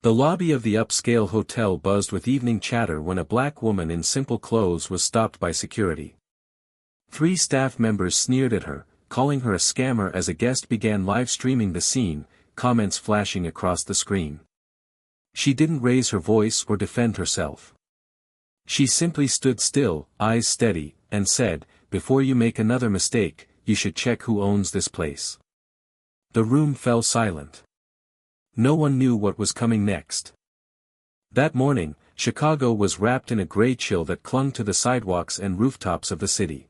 The lobby of the upscale hotel buzzed with evening chatter when a black woman in simple clothes was stopped by security. 3 staff members sneered at her, calling her a scammer as a guest began live streaming the scene, comments flashing across the screen. She didn't raise her voice or defend herself. She simply stood still, eyes steady, and said, "Before you make another mistake, you should check who owns this place." The room fell silent. No one knew what was coming next. That morning, Chicago was wrapped in a gray chill that clung to the sidewalks and rooftops of the city.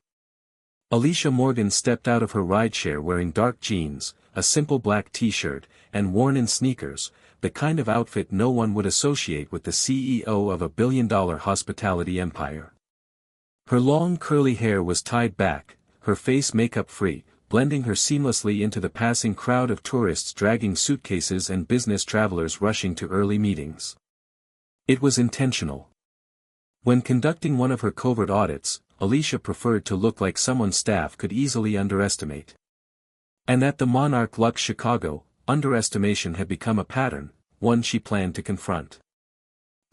Alicia Morgan stepped out of her rideshare wearing dark jeans, a simple black t-shirt, and worn-in sneakers, the kind of outfit no one would associate with the CEO of a billion-dollar hospitality empire. Her long curly hair was tied back, her face makeup-free, blending her seamlessly into the passing crowd of tourists dragging suitcases and business travelers rushing to early meetings. It was intentional. When conducting one of her covert audits, Alicia preferred to look like someone staff could easily underestimate. And at the Monarch Luxe Chicago, underestimation had become a pattern, one she planned to confront.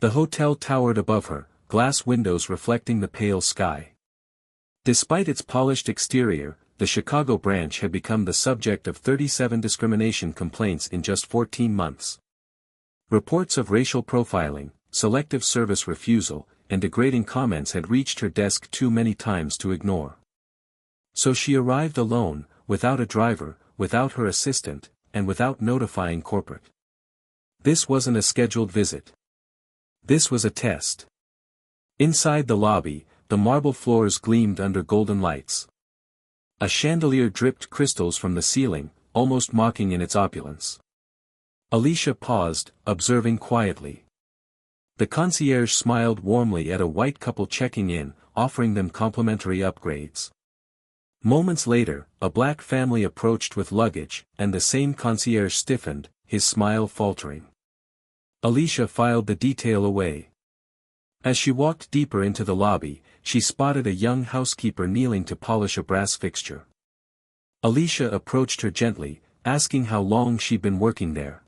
The hotel towered above her, glass windows reflecting the pale sky. Despite its polished exterior, the Chicago branch had become the subject of 37 discrimination complaints in just 14 months. Reports of racial profiling, selective service refusal, and degrading comments had reached her desk too many times to ignore. So she arrived alone, without a driver, without her assistant, and without notifying corporate. This wasn't a scheduled visit. This was a test. Inside the lobby, the marble floors gleamed under golden lights. A chandelier dripped crystals from the ceiling, almost mocking in its opulence. Alicia paused, observing quietly. The concierge smiled warmly at a white couple checking in, offering them complimentary upgrades. Moments later, a black family approached with luggage, and the same concierge stiffened, his smile faltering. Alicia filed the detail away. As she walked deeper into the lobby, she spotted a young housekeeper kneeling to polish a brass fixture. Alicia approached her gently, asking how long she'd been working there.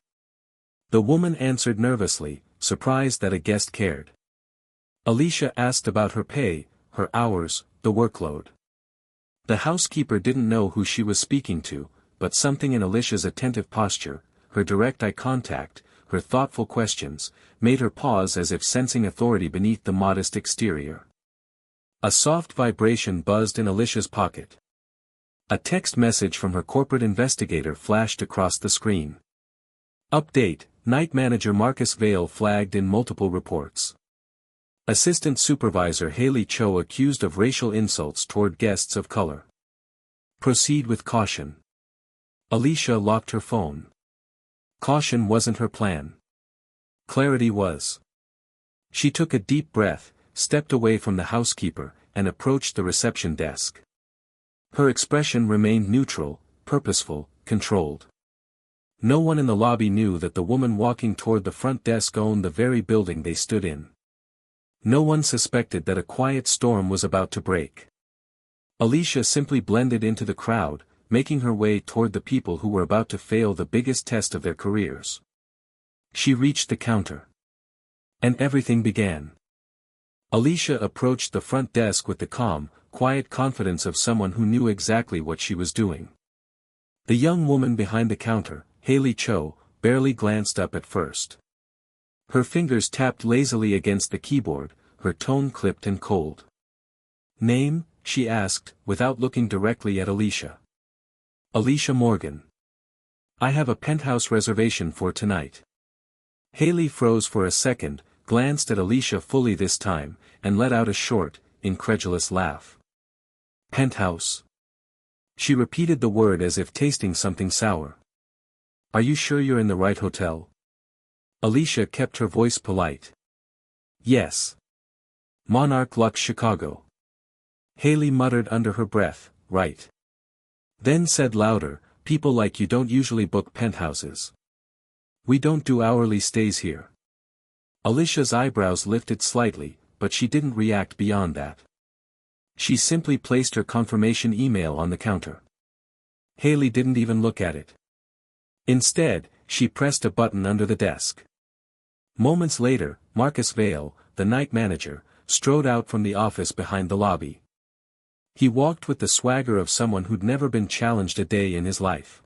The woman answered nervously, surprised that a guest cared. Alicia asked about her pay, her hours, the workload. The housekeeper didn't know who she was speaking to, but something in Alicia's attentive posture, her direct eye contact, her thoughtful questions, made her pause as if sensing authority beneath the modest exterior. A soft vibration buzzed in Alicia's pocket. A text message from her corporate investigator flashed across the screen. Update: Night manager Marcus Vale flagged in multiple reports. Assistant supervisor Haley Cho accused of racial insults toward guests of color. Proceed with caution. Alicia locked her phone. Caution wasn't her plan. Clarity was. She took a deep breath, stepped away from the housekeeper, and approached the reception desk. Her expression remained neutral, purposeful, controlled. No one in the lobby knew that the woman walking toward the front desk owned the very building they stood in. No one suspected that a quiet storm was about to break. Alicia simply blended into the crowd, making her way toward the people who were about to fail the biggest test of their careers. She reached the counter. And everything began. Alicia approached the front desk with the calm, quiet confidence of someone who knew exactly what she was doing. The young woman behind the counter, Haley Cho, barely glanced up at first. Her fingers tapped lazily against the keyboard, her tone clipped and cold. Name? She asked, without looking directly at Alicia. Alicia Morgan. I have a penthouse reservation for tonight. Haley froze for a second, glanced at Alicia fully this time, and let out a short, incredulous laugh. Penthouse. She repeated the word as if tasting something sour. Are you sure you're in the right hotel? Alicia kept her voice polite. Yes. Monarch Luxe Chicago. Haley muttered under her breath, right. Then said louder, people like you don't usually book penthouses. We don't do hourly stays here. Alicia's eyebrows lifted slightly, but she didn't react beyond that. She simply placed her confirmation email on the counter. Haley didn't even look at it. Instead, she pressed a button under the desk. Moments later, Marcus Vale, the night manager, strode out from the office behind the lobby. He walked with the swagger of someone who'd never been challenged a day in his life.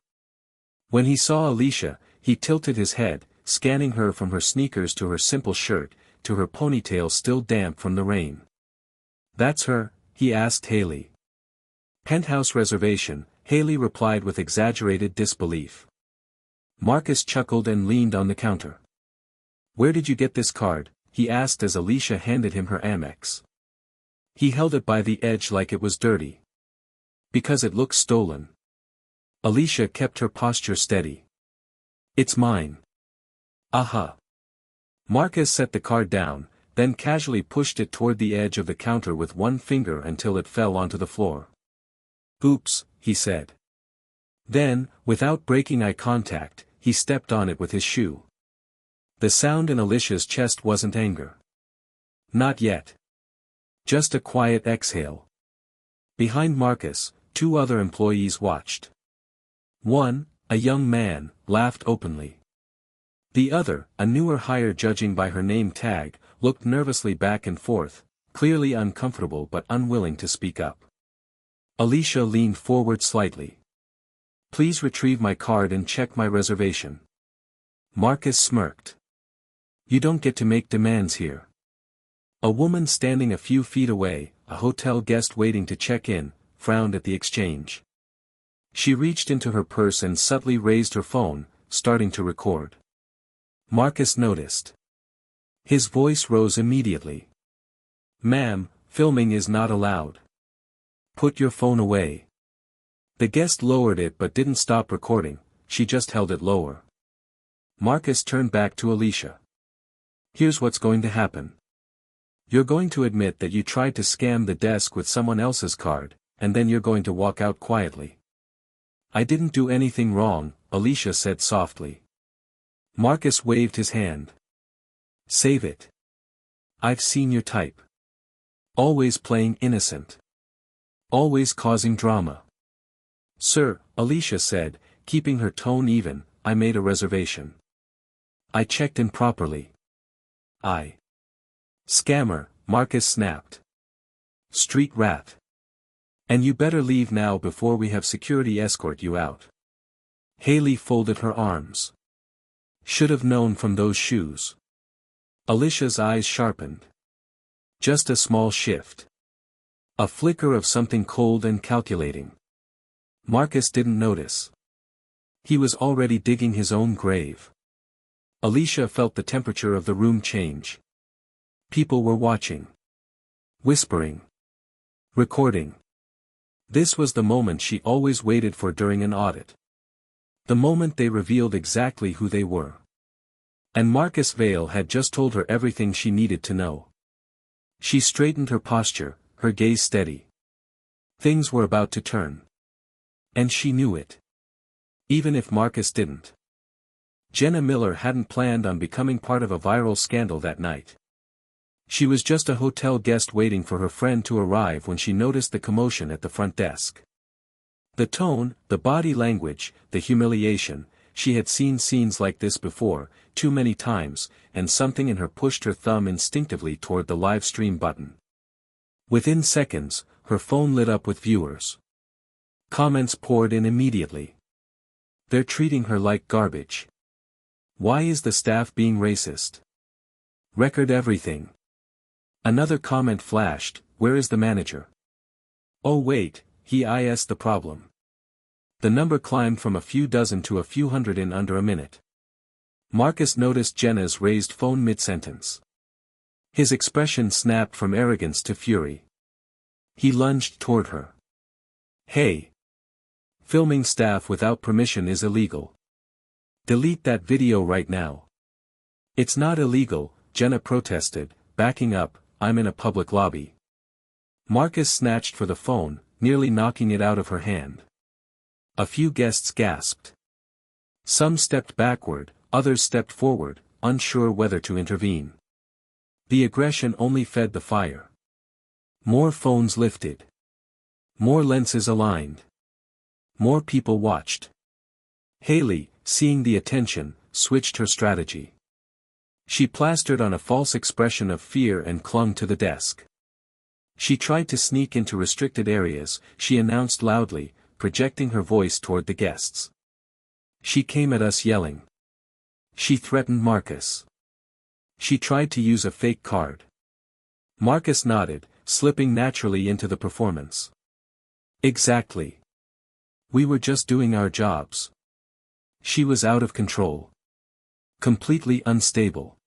When he saw Alicia, he tilted his head, scanning her from her sneakers to her simple shirt, to her ponytail still damp from the rain. "That's her?" he asked Haley. "Penthouse reservation," Haley replied with exaggerated disbelief. Marcus chuckled and leaned on the counter. "Where did you get this card?" he asked as Alicia handed him her Amex. He held it by the edge like it was dirty. "Because it looks stolen." Alicia kept her posture steady. "It's mine." "Aha." Marcus set the card down, then casually pushed it toward the edge of the counter with one finger until it fell onto the floor. "Oops," he said. Then, without breaking eye contact, he stepped on it with his shoe. The sound in Alicia's chest wasn't anger. Not yet. Just a quiet exhale. Behind Marcus, 2 other employees watched. One, a young man, laughed openly. The other, a newer hire judging by her name tag, looked nervously back and forth, clearly uncomfortable but unwilling to speak up. Alicia leaned forward slightly. "Please retrieve my card and check my reservation." Marcus smirked. "You don't get to make demands here." A woman standing a few feet away, a hotel guest waiting to check in, frowned at the exchange. She reached into her purse and subtly raised her phone, starting to record. Marcus noticed. His voice rose immediately. "Ma'am, filming is not allowed. Put your phone away." The guest lowered it but didn't stop recording, she just held it lower. Marcus turned back to Alicia. "Here's what's going to happen. You're going to admit that you tried to scam the desk with someone else's card, and then you're going to walk out quietly." "I didn't do anything wrong," Alicia said softly. Marcus waved his hand. "Save it. I've seen your type. Always playing innocent. Always causing drama." "Sir," Alicia said, keeping her tone even, "I made a reservation. I checked in properly." "Scammer," Marcus snapped. "Street rat. And you better leave now before we have security escort you out." Haley folded her arms. "Should have known from those shoes." Alicia's eyes sharpened. Just a small shift. A flicker of something cold and calculating. Marcus didn't notice. He was already digging his own grave. Alicia felt the temperature of the room change. People were watching. Whispering. Recording. This was the moment she always waited for during an audit. The moment they revealed exactly who they were. And Marcus Vale had just told her everything she needed to know. She straightened her posture, her gaze steady. Things were about to turn. And she knew it. Even if Marcus didn't. Jenna Miller hadn't planned on becoming part of a viral scandal that night. She was just a hotel guest waiting for her friend to arrive when she noticed the commotion at the front desk. The tone, the body language, the humiliation, she had seen scenes like this before, too many times, and something in her pushed her thumb instinctively toward the live stream button. Within seconds, her phone lit up with viewers. Comments poured in immediately. "They're treating her like garbage. Why is the staff being racist? Record everything." Another comment flashed, "Where is the manager? Oh wait, he is the problem." The number climbed from a few dozen to a few hundred in under a minute. Marcus noticed Jenna's raised phone mid-sentence. His expression snapped from arrogance to fury. He lunged toward her. "Hey! Filming staff without permission is illegal. Delete that video right now." "It's not illegal," Jenna protested, backing up, "I'm in a public lobby." Marcus snatched for the phone, nearly knocking it out of her hand. A few guests gasped. Some stepped backward, others stepped forward, unsure whether to intervene. The aggression only fed the fire. More phones lifted. More lenses aligned. More people watched. Haley, seeing the attention, switched her strategy. She plastered on a false expression of fear and clung to the desk. She tried to sneak into restricted areas, she announced loudly, projecting her voice toward the guests. She came at us yelling. She threatened Marcus. She tried to use a fake card. Marcus nodded, slipping naturally into the performance. Exactly. We were just doing our jobs. She was out of control. Completely unstable.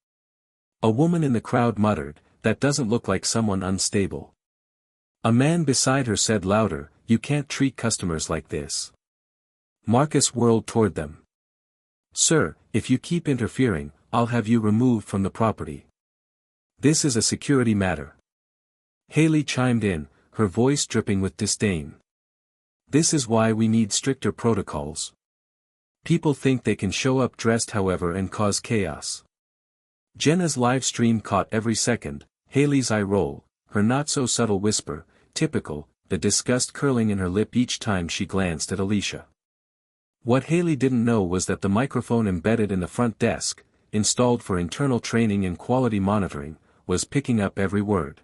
A woman in the crowd muttered, "That doesn't look like someone unstable." A man beside her said louder, "You can't treat customers like this." Marcus whirled toward them. "Sir, if you keep interfering, I'll have you removed from the property. This is a security matter." Haley chimed in, her voice dripping with disdain. "This is why we need stricter protocols. People think they can show up dressed however and cause chaos." Jenna's live stream caught every second, Haley's eye roll, her not-so-subtle whisper, typical, the disgust curling in her lip each time she glanced at Alicia. What Haley didn't know was that the microphone embedded in the front desk, installed for internal training and quality monitoring, was picking up every word.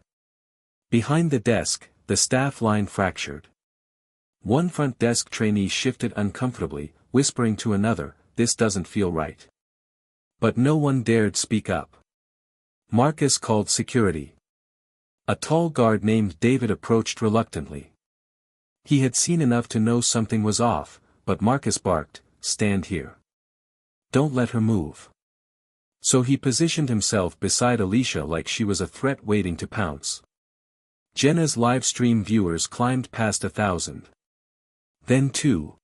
Behind the desk, the staff line fractured. One front desk trainee shifted uncomfortably, whispering to another, "This doesn't feel right." But no one dared speak up. Marcus called security. A tall guard named David approached reluctantly. He had seen enough to know something was off, but Marcus barked, "Stand here. Don't let her move." So he positioned himself beside Alicia like she was a threat waiting to pounce. Jenna's live stream viewers climbed past 1,000. Then 2.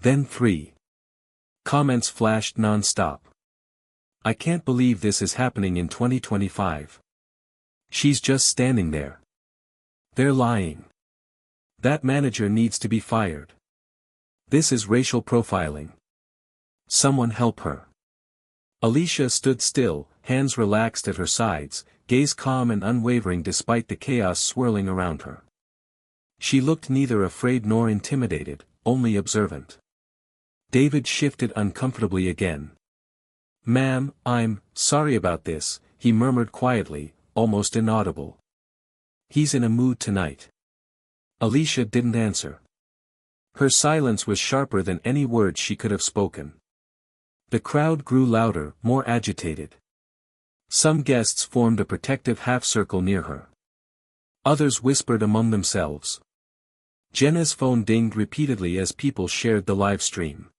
Then 3. Comments flashed non-stop. "I can't believe this is happening in 2025. She's just standing there. They're lying. That manager needs to be fired. This is racial profiling. Someone help her." Alicia stood still, hands relaxed at her sides, gaze calm and unwavering despite the chaos swirling around her. She looked neither afraid nor intimidated, only observant. David shifted uncomfortably again. "Ma'am, I'm sorry about this," he murmured quietly, almost inaudible. "He's in a mood tonight." Alicia didn't answer. Her silence was sharper than any words she could have spoken. The crowd grew louder, more agitated. Some guests formed a protective half-circle near her. Others whispered among themselves. Jenna's phone dinged repeatedly as people shared the live stream.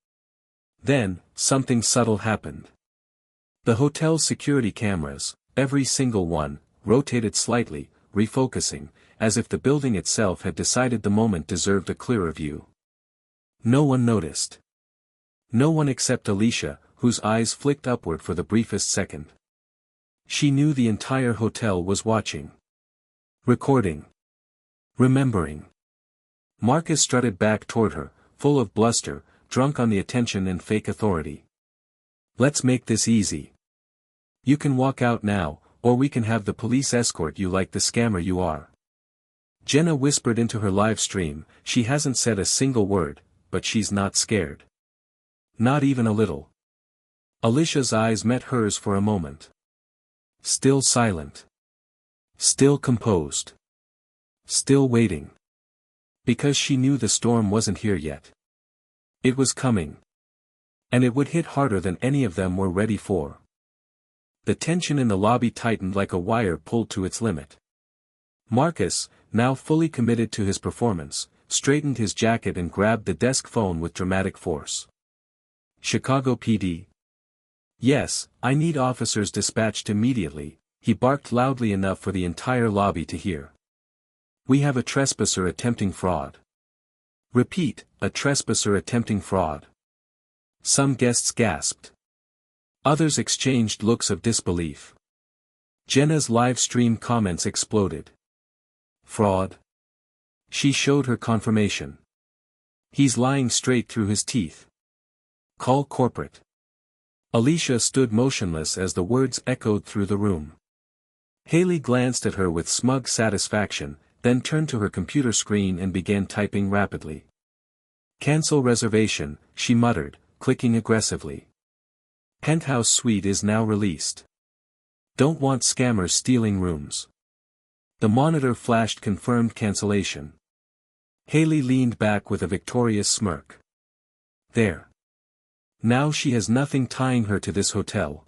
Then, something subtle happened. The hotel's security cameras, every single one, rotated slightly, refocusing, as if the building itself had decided the moment deserved a clearer view. No one noticed. No one except Alicia, whose eyes flicked upward for the briefest second. She knew the entire hotel was watching. Recording. Remembering. Marcus strutted back toward her, full of bluster, drunk on the attention and fake authority. "Let's make this easy. You can walk out now, or we can have the police escort you like the scammer you are." Jenna whispered into her live stream, "She hasn't said a single word, but she's not scared. Not even a little." Alicia's eyes met hers for a moment. Still silent. Still composed. Still waiting. Because she knew the storm wasn't here yet. It was coming. And it would hit harder than any of them were ready for. The tension in the lobby tightened like a wire pulled to its limit. Marcus, now fully committed to his performance, straightened his jacket and grabbed the desk phone with dramatic force. "Chicago PD? Yes, I need officers dispatched immediately," he barked loudly enough for the entire lobby to hear. "We have a trespasser attempting fraud." Repeat, "A trespasser attempting fraud." Some guests gasped. Others exchanged looks of disbelief. Jenna's live stream comments exploded. "Fraud?" She showed her confirmation. "He's lying straight through his teeth. Call corporate." Alicia stood motionless as the words echoed through the room. Haley glanced at her with smug satisfaction, then turned to her computer screen and began typing rapidly. "Cancel reservation," she muttered, clicking aggressively. "Penthouse suite is now released." Don't want scammers stealing rooms. The monitor flashed confirmed cancellation. Haley leaned back with a victorious smirk. There. Now she has nothing tying her to this hotel.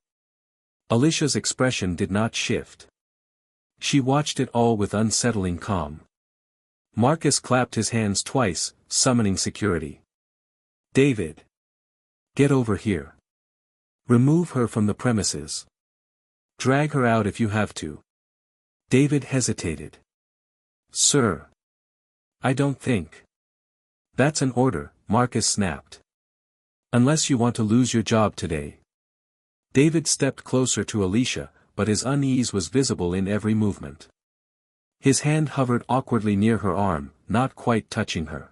Alicia's expression did not shift. She watched it all with unsettling calm. Marcus clapped his hands twice, summoning security. David. Get over here. Remove her from the premises. Drag her out if you have to. David hesitated. Sir. I don't think. That's an order, Marcus snapped. Unless you want to lose your job today. David stepped closer to Alicia, but his unease was visible in every movement. His hand hovered awkwardly near her arm, not quite touching her.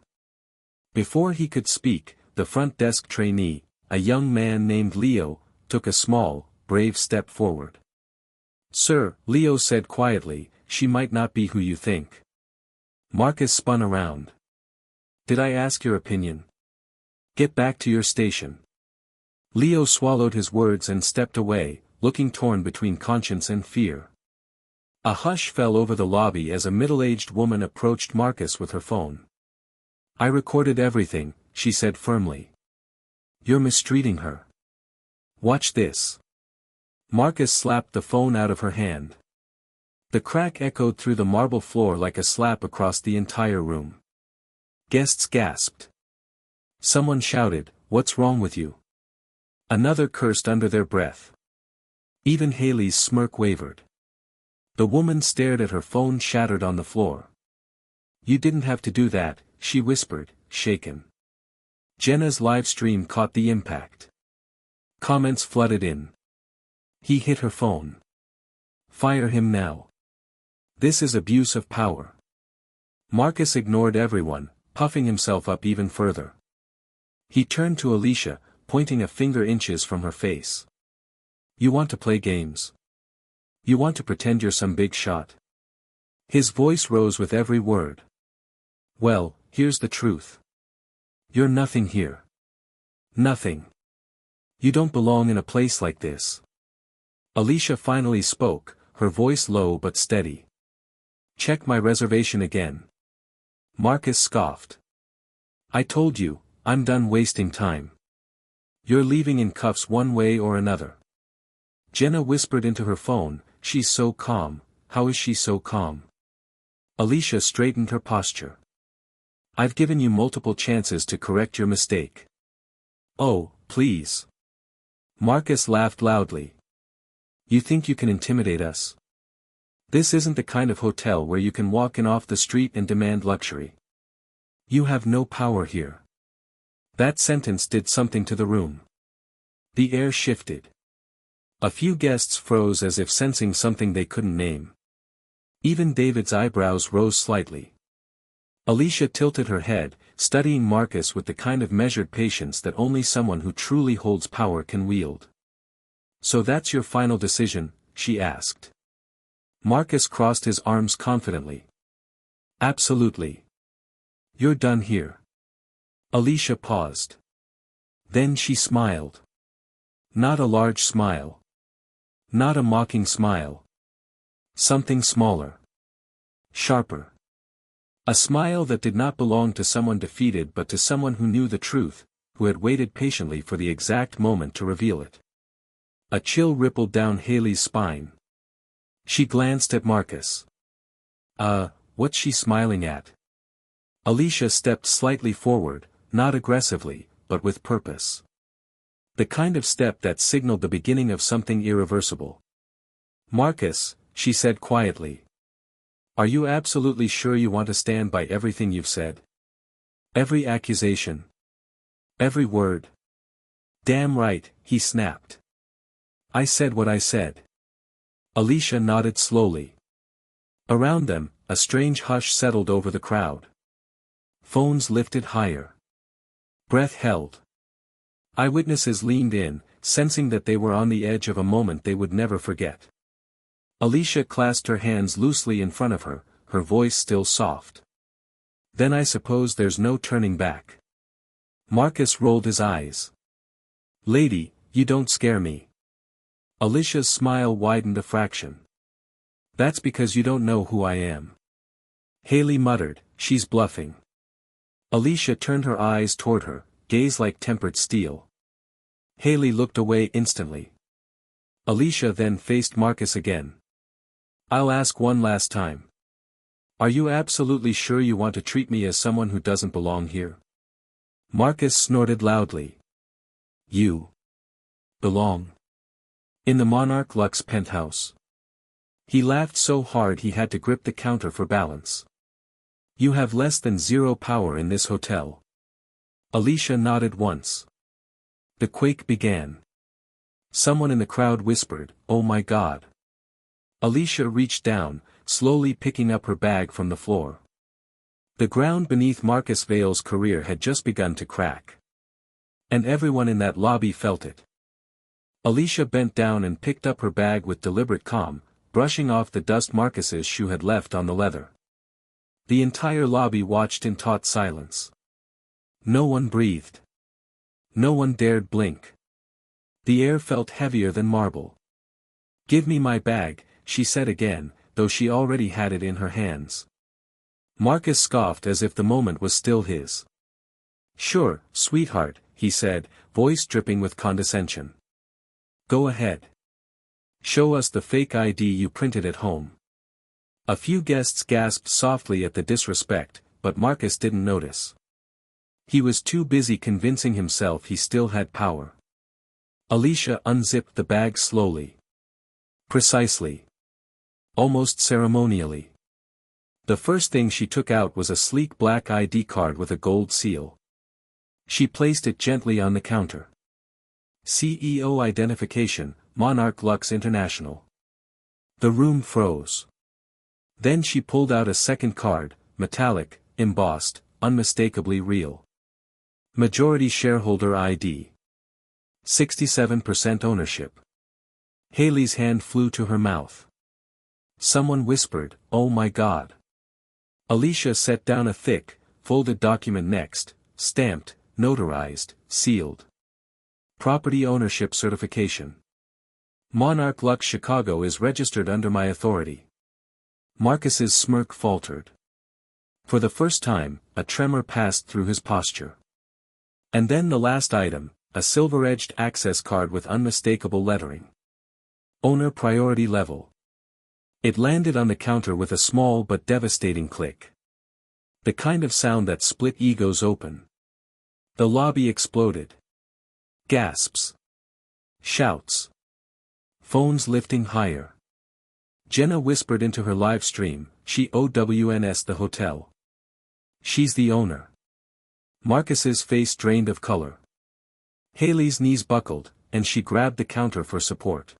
Before he could speak, the front desk trainee, a young man named Leo, took a small, brave step forward. Sir, Leo said quietly, she might not be who you think. Marcus spun around. Did I ask your opinion? Get back to your station. Leo swallowed his words and stepped away, looking torn between conscience and fear. A hush fell over the lobby as a middle-aged woman approached Marcus with her phone. I recorded everything, she said firmly. You're mistreating her. Watch this. Marcus slapped the phone out of her hand. The crack echoed through the marble floor like a slap across the entire room. Guests gasped. Someone shouted, "What's wrong with you?" Another cursed under their breath. Even Haley's smirk wavered. The woman stared at her phone shattered on the floor. You didn't have to do that, she whispered, shaken. Jenna's live stream caught the impact. Comments flooded in. He hit her phone. Fire him now. This is abuse of power. Marcus ignored everyone, puffing himself up even further. He turned to Alicia, pointing a finger inches from her face. You want to play games? You want to pretend you're some big shot? His voice rose with every word. Well, here's the truth. You're nothing here. Nothing. You don't belong in a place like this. Alicia finally spoke, her voice low but steady. Check my reservation again. Marcus scoffed. I told you, I'm done wasting time. You're leaving in cuffs one way or another. Jenna whispered into her phone, she's so calm, how is she so calm? Alicia straightened her posture. I've given you multiple chances to correct your mistake. Oh, please. Marcus laughed loudly. You think you can intimidate us? This isn't the kind of hotel where you can walk in off the street and demand luxury. You have no power here. That sentence did something to the room. The air shifted. A few guests froze as if sensing something they couldn't name. Even David's eyebrows rose slightly. Alicia tilted her head, studying Marcus with the kind of measured patience that only someone who truly holds power can wield. So that's your final decision, she asked. Marcus crossed his arms confidently. Absolutely. You're done here. Alicia paused. Then she smiled. Not a large smile. Not a mocking smile. Something smaller. Sharper. A smile that did not belong to someone defeated but to someone who knew the truth, who had waited patiently for the exact moment to reveal it. A chill rippled down Haley's spine. She glanced at Marcus. What's she smiling at? Alicia stepped slightly forward, not aggressively, but with purpose. The kind of step that signaled the beginning of something irreversible. Marcus, she said quietly. Are you absolutely sure you want to stand by everything you've said? Every accusation? Every word? Damn right, he snapped. I said what I said. Alicia nodded slowly. Around them, a strange hush settled over the crowd. Phones lifted higher. Breath held. Eyewitnesses leaned in, sensing that they were on the edge of a moment they would never forget. Alicia clasped her hands loosely in front of her, her voice still soft. Then I suppose there's no turning back. Marcus rolled his eyes. Lady, you don't scare me. Alicia's smile widened a fraction. That's because you don't know who I am. Haley muttered, she's bluffing. Alicia turned her eyes toward her, gaze like tempered steel. Haley looked away instantly. Alicia then faced Marcus again. I'll ask one last time. Are you absolutely sure you want to treat me as someone who doesn't belong here? Marcus snorted loudly. You belong in the Monarch Luxe penthouse. He laughed so hard he had to grip the counter for balance. You have less than zero power in this hotel. Alicia nodded once. The quake began. Someone in the crowd whispered, "Oh my God." Alicia reached down, slowly picking up her bag from the floor. The ground beneath Marcus Vale's career had just begun to crack. And everyone in that lobby felt it. Alicia bent down and picked up her bag with deliberate calm, brushing off the dust Marcus's shoe had left on the leather. The entire lobby watched in taut silence. No one breathed. No one dared blink. The air felt heavier than marble. "Give me my bag," she said again, though she already had it in her hands. Marcus scoffed as if the moment was still his. "Sure, sweetheart," he said, voice dripping with condescension. "Go ahead. Show us the fake ID you printed at home." A few guests gasped softly at the disrespect, but Marcus didn't notice. He was too busy convincing himself he still had power. Alicia unzipped the bag slowly. Precisely. Almost ceremonially. The first thing she took out was a sleek black ID card with a gold seal. She placed it gently on the counter. CEO identification, Monarch Luxe International. The room froze. Then she pulled out a second card, metallic, embossed, unmistakably real. Majority shareholder ID. 67% ownership. Haley's hand flew to her mouth. Someone whispered, "Oh my God." Alicia set down a thick, folded document next, stamped, notarized, sealed. Property ownership certification. Monarch Luxe Chicago is registered under my authority. Marcus's smirk faltered. For the first time, a tremor passed through his posture. And then the last item, a silver-edged access card with unmistakable lettering. Owner priority level. It landed on the counter with a small but devastating click. The kind of sound that split egos open. The lobby exploded. Gasps. Shouts. Phones lifting higher. Jenna whispered into her live stream, "She OWNS the hotel. She's the owner." Marcus's face drained of color. Haley's knees buckled, and she grabbed the counter for support.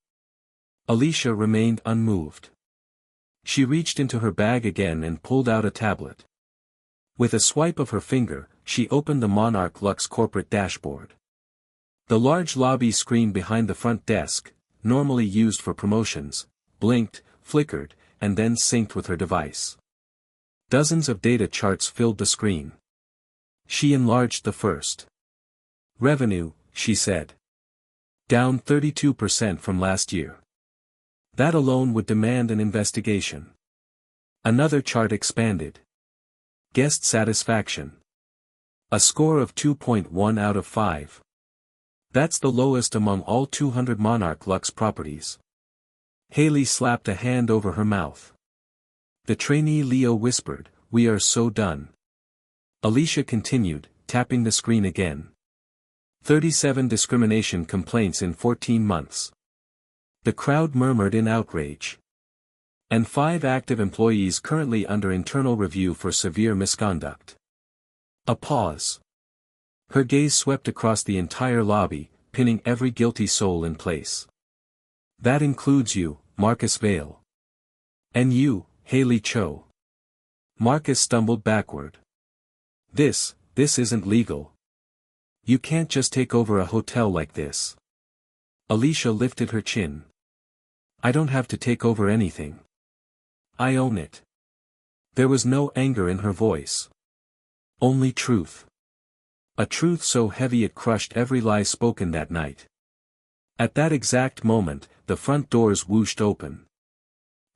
Alicia remained unmoved. She reached into her bag again and pulled out a tablet. With a swipe of her finger, she opened the Monarch Luxe corporate dashboard. The large lobby screen behind the front desk, normally used for promotions, blinked, flickered, and then synced with her device. Dozens of data charts filled the screen. She enlarged the first. Revenue, she said. Down 32% from last year. That alone would demand an investigation. Another chart expanded. Guest satisfaction. A score of 2.1 out of 5. That's the lowest among all 200 Monarch Luxe properties. Haley slapped a hand over her mouth. The trainee Leo whispered, "We are so done." Alicia continued, tapping the screen again. 37 discrimination complaints in 14 months. The crowd murmured in outrage. And 5 active employees currently under internal review for severe misconduct. A pause. Her gaze swept across the entire lobby, pinning every guilty soul in place. That includes you, Marcus Vale. And you, Haley Cho. Marcus stumbled backward. This isn't legal. You can't just take over a hotel like this. Alicia lifted her chin. I don't have to take over anything. I own it. There was no anger in her voice. Only truth. A truth so heavy it crushed every lie spoken that night. At that exact moment, the front doors whooshed open.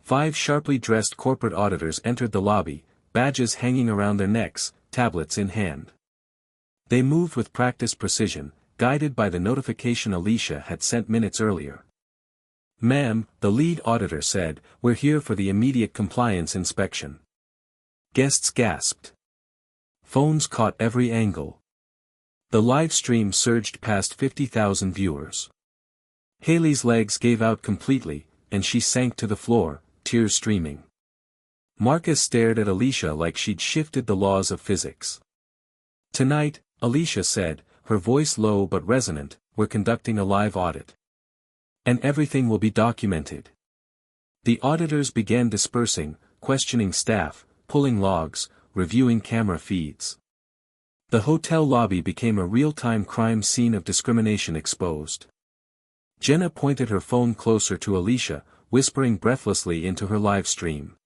5 sharply dressed corporate auditors entered the lobby, badges hanging around their necks, tablets in hand. They moved with practiced precision, guided by the notification Alicia had sent minutes earlier. "Ma'am," the lead auditor said, "we're here for the immediate compliance inspection." Guests gasped. Phones caught every angle. The live stream surged past 50,000 viewers. Haley's legs gave out completely, and she sank to the floor, tears streaming. Marcus stared at Alicia like she'd shifted the laws of physics. "Tonight," Alicia said, her voice low but resonant, "we're conducting a live audit. And everything will be documented." The auditors began dispersing, questioning staff, pulling logs, reviewing camera feeds. The hotel lobby became a real-time crime scene of discrimination exposed. Jenna pointed her phone closer to Alicia, whispering breathlessly into her live stream.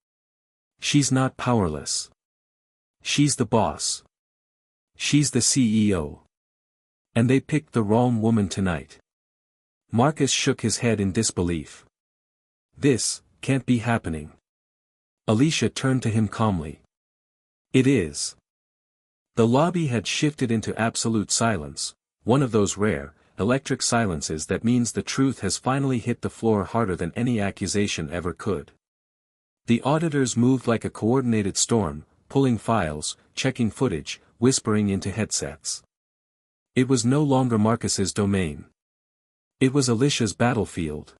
"She's not powerless. She's the boss. She's the CEO. And they picked the wrong woman tonight." Marcus shook his head in disbelief. "This can't be happening." Alicia turned to him calmly. "It is." The lobby had shifted into absolute silence, one of those rare, electric silences that means the truth has finally hit the floor harder than any accusation ever could. The auditors moved like a coordinated storm, pulling files, checking footage, whispering into headsets. It was no longer Marcus's domain. It was Alicia's battlefield.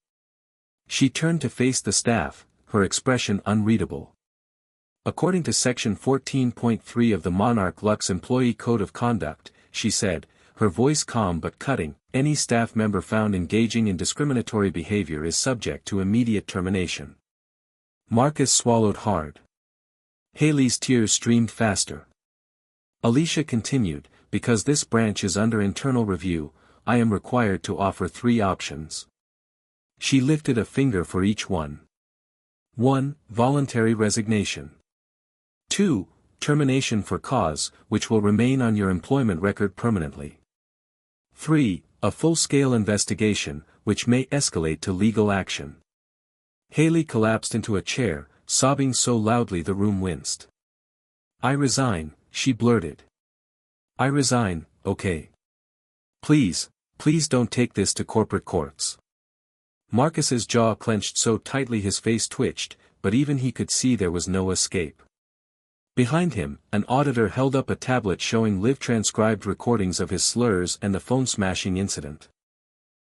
She turned to face the staff, her expression unreadable. "According to Section 14.3 of the Monarch Luxe Employee Code of Conduct," she said, her voice calm but cutting, "any staff member found engaging in discriminatory behavior is subject to immediate termination." Marcus swallowed hard. Haley's tears streamed faster. Alicia continued, "Because this branch is under internal review, I am required to offer 3 options." She lifted a finger for each one. 1. Voluntary resignation. 2. Termination for cause, which will remain on your employment record permanently. 3. A full-scale investigation, which may escalate to legal action. Haley collapsed into a chair, sobbing so loudly the room winced. "I resign," she blurted. "I resign, okay. Please, please don't take this to corporate courts." Marcus's jaw clenched so tightly his face twitched, but even he could see there was no escape. Behind him, an auditor held up a tablet showing live-transcribed recordings of his slurs and the phone-smashing incident.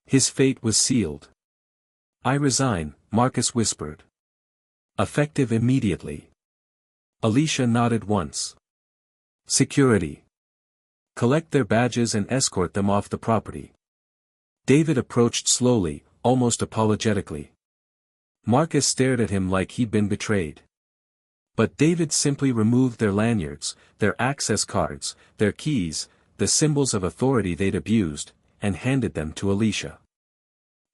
His fate was sealed. "I resign," Marcus whispered. "Effective immediately." Alicia nodded once. "Security. Collect their badges and escort them off the property." David approached slowly, almost apologetically. Marcus stared at him like he'd been betrayed. But David simply removed their lanyards, their access cards, their keys, the symbols of authority they'd abused, and handed them to Alicia.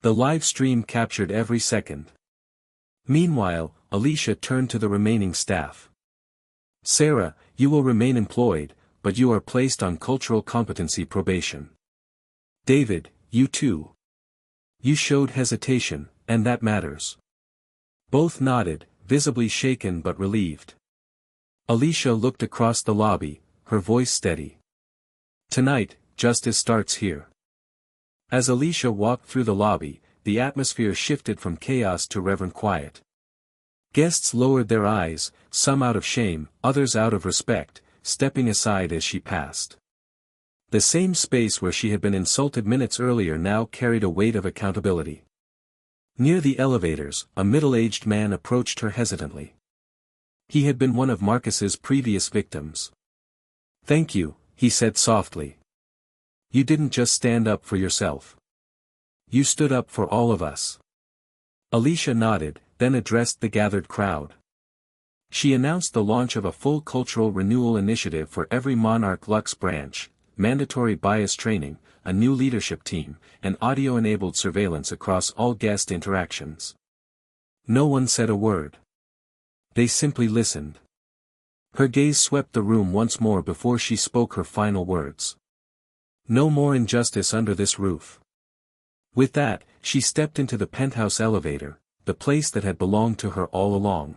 The live stream captured every second. Meanwhile, Alicia turned to the remaining staff. "Sarah, you will remain employed, but you are placed on cultural competency probation. David, you too. You showed hesitation, and that matters." Both nodded, visibly shaken but relieved. Alicia looked across the lobby, her voice steady. "Tonight, justice starts here." As Alicia walked through the lobby, the atmosphere shifted from chaos to reverent quiet. Guests lowered their eyes, some out of shame, others out of respect, stepping aside as she passed. The same space where she had been insulted minutes earlier now carried a weight of accountability. Near the elevators, a middle-aged man approached her hesitantly. He had been one of Marcus's previous victims. "Thank you," he said softly. "You didn't just stand up for yourself. You stood up for all of us." Alicia nodded, then addressed the gathered crowd. She announced the launch of a full cultural renewal initiative for every Monarch Luxe branch, mandatory bias training, a new leadership team, and audio-enabled surveillance across all guest interactions. No one said a word. They simply listened. Her gaze swept the room once more before she spoke her final words. "No more injustice under this roof. With that, she stepped into the penthouse elevator, the place that had belonged to her all along.